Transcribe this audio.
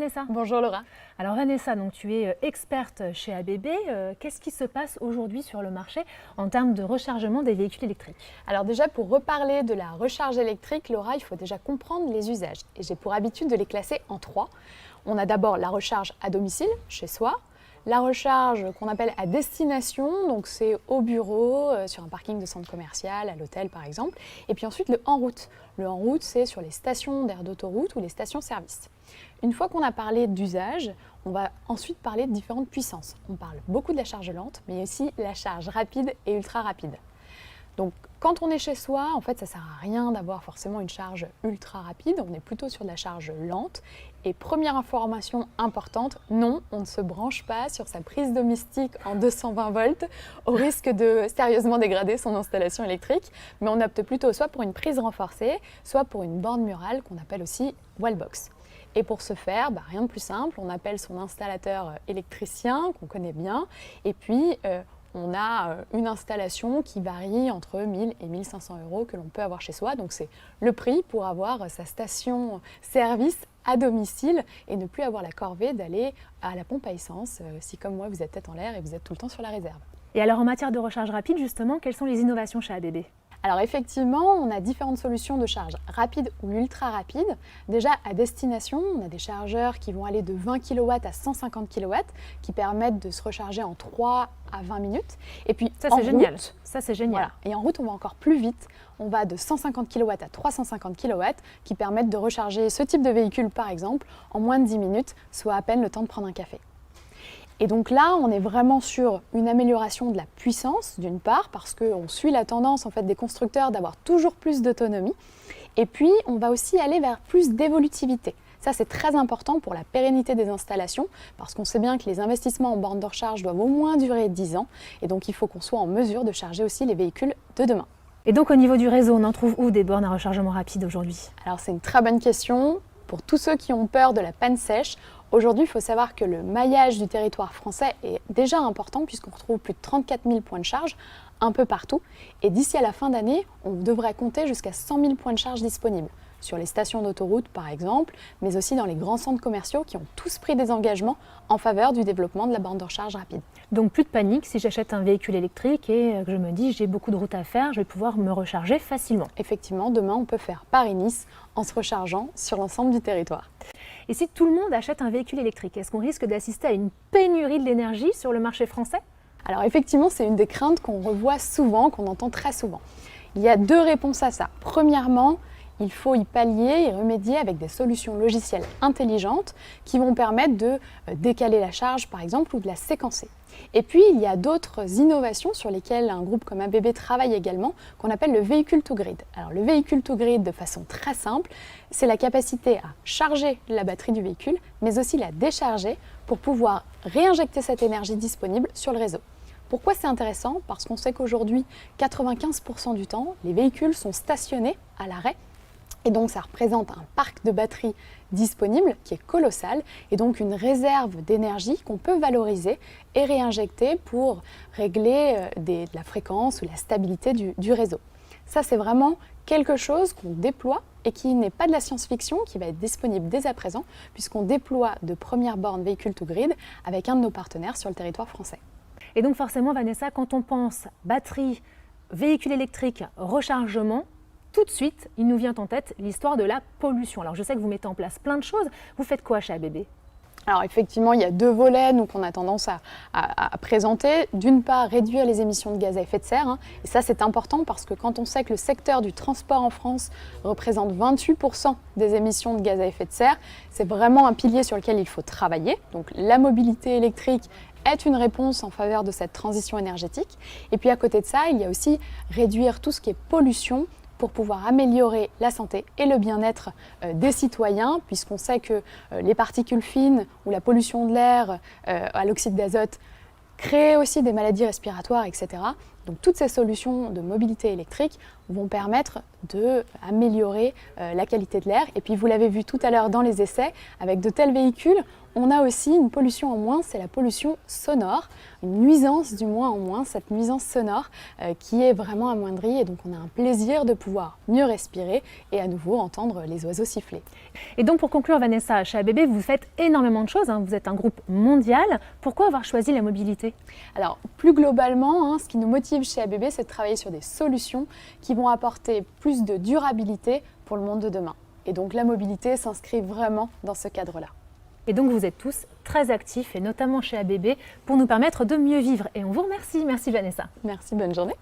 Vanessa. Bonjour Laura. Alors Vanessa, donc tu es experte chez ABB. Qu'est-ce qui se passe aujourd'hui sur le marché en termes de rechargement des véhicules électriques? Alors déjà, pour reparler de la recharge électrique, Laura, il faut déjà comprendre les usages. Et j'ai pour habitude de les classer en trois. On a d'abord la recharge à domicile, chez soi. La recharge qu'on appelle à destination, donc c'est au bureau, sur un parking de centre commercial, à l'hôtel par exemple. Et puis ensuite le en route. Le en route, c'est sur les stations d'aire d'autoroute ou les stations-service. Une fois qu'on a parlé d'usage, on va ensuite parler de différentes puissances. On parle beaucoup de la charge lente, mais aussi la charge rapide et ultra rapide. Donc quand on est chez soi, en fait, ça ne sert à rien d'avoir forcément une charge ultra rapide, on est plutôt sur de la charge lente. Et première information importante, non, on ne se branche pas sur sa prise domestique en 220 volts au risque de sérieusement dégrader son installation électrique, mais on opte plutôt soit pour une prise renforcée, soit pour une borne murale qu'on appelle aussi wallbox. Et pour ce faire, rien de plus simple, on appelle son installateur électricien qu'on connaît bien, et puis on a une installation qui varie entre 1000 et 1500 € que l'on peut avoir chez soi. Donc c'est le prix pour avoir sa station-service à domicile et ne plus avoir la corvée d'aller à la pompe à essence si comme moi vous êtes tête en l'air et vous êtes tout le temps sur la réserve. Et alors en matière de recharge rapide justement, quelles sont les innovations chez ABB? Alors effectivement, on a différentes solutions de charge rapide ou ultra rapide. Déjà à destination, on a des chargeurs qui vont aller de 20 kW à 150 kW qui permettent de se recharger en 3 à 20 minutes. Et puis ça c'est génial. Ça c'est génial. Voilà. Et en route, on va encore plus vite. On va de 150 kW à 350 kW qui permettent de recharger ce type de véhicule par exemple en moins de 10 minutes, soit à peine le temps de prendre un café. Et donc là, on est vraiment sur une amélioration de la puissance, d'une part, parce qu'on suit la tendance en fait, des constructeurs d'avoir toujours plus d'autonomie. Et puis, on va aussi aller vers plus d'évolutivité. Ça, c'est très important pour la pérennité des installations, parce qu'on sait bien que les investissements en bornes de recharge doivent au moins durer 10 ans. Et donc, il faut qu'on soit en mesure de charger aussi les véhicules de demain. Et donc, au niveau du réseau, on en trouve où des bornes à rechargement rapide aujourd'hui? Alors, c'est une très bonne question. Pour tous ceux qui ont peur de la panne sèche, aujourd'hui, il faut savoir que le maillage du territoire français est déjà important puisqu'on retrouve plus de 34 000 points de charge un peu partout. Et d'ici à la fin d'année, on devrait compter jusqu'à 100 000 points de charge disponibles sur les stations d'autoroute par exemple, mais aussi dans les grands centres commerciaux qui ont tous pris des engagements en faveur du développement de la borne de recharge rapide. Donc plus de panique, si j'achète un véhicule électrique et que je me dis j'ai beaucoup de route à faire, je vais pouvoir me recharger facilement. Effectivement, demain on peut faire Paris-Nice en se rechargeant sur l'ensemble du territoire. Et si tout le monde achète un véhicule électrique, est-ce qu'on risque d'assister à une pénurie de l'énergie sur le marché français? Alors effectivement, c'est une des craintes qu'on revoit souvent, qu'on entend très souvent. Il y a deux réponses à ça. Premièrement, il faut y pallier et remédier avec des solutions logicielles intelligentes qui vont permettre de décaler la charge par exemple ou de la séquencer. Et puis il y a d'autres innovations sur lesquelles un groupe comme ABB travaille également qu'on appelle le véhicule to grid. Alors le véhicule to grid de façon très simple, c'est la capacité à charger la batterie du véhicule mais aussi la décharger pour pouvoir réinjecter cette énergie disponible sur le réseau. Pourquoi c'est intéressant? Parce qu'on sait qu'aujourd'hui 95% du temps les véhicules sont stationnés à l'arrêt. Et donc ça représente un parc de batteries disponible qui est colossal et donc une réserve d'énergie qu'on peut valoriser et réinjecter pour régler de la fréquence ou la stabilité du réseau. Ça c'est vraiment quelque chose qu'on déploie et qui n'est pas de la science-fiction, qui va être disponible dès à présent puisqu'on déploie de premières bornes véhicules to grid avec un de nos partenaires sur le territoire français. Et donc forcément Vanessa, quand on pense batterie, véhicule électrique, rechargement, tout de suite, il nous vient en tête l'histoire de la pollution. Alors je sais que vous mettez en place plein de choses. Vous faites quoi chez ABB? Alors effectivement, il y a deux volets qu'on a tendance à présenter. D'une part, réduire les émissions de gaz à effet de serre. Et ça, c'est important parce que quand on sait que le secteur du transport en France représente 28% des émissions de gaz à effet de serre, c'est vraiment un pilier sur lequel il faut travailler. Donc la mobilité électrique est une réponse en faveur de cette transition énergétique. Et puis à côté de ça, il y a aussi réduire tout ce qui est pollution pour pouvoir améliorer la santé et le bien-être des citoyens, puisqu'on sait que les particules fines ou la pollution de l'air à l'oxyde d'azote créent aussi des maladies respiratoires, etc. Donc toutes ces solutions de mobilité électrique vont permettre d'améliorer la qualité de l'air. Et puis vous l'avez vu tout à l'heure dans les essais, avec de tels véhicules, on a aussi une pollution en moins, c'est la pollution sonore, une nuisance du moins en moins, cette nuisance sonore qui est vraiment amoindrie et donc on a un plaisir de pouvoir mieux respirer et à nouveau entendre les oiseaux siffler. Et donc pour conclure Vanessa, chez ABB vous faites énormément de choses, vous êtes un groupe mondial. Pourquoi avoir choisi la mobilité? Alors plus globalement, ce qui nous motive chez ABB, c'est de travailler sur des solutions qui vont apporter plus de durabilité pour le monde de demain. Et donc la mobilité s'inscrit vraiment dans ce cadre-là. Et donc vous êtes tous très actifs, et notamment chez ABB, pour nous permettre de mieux vivre. Et on vous remercie. Merci Vanessa. Merci, bonne journée.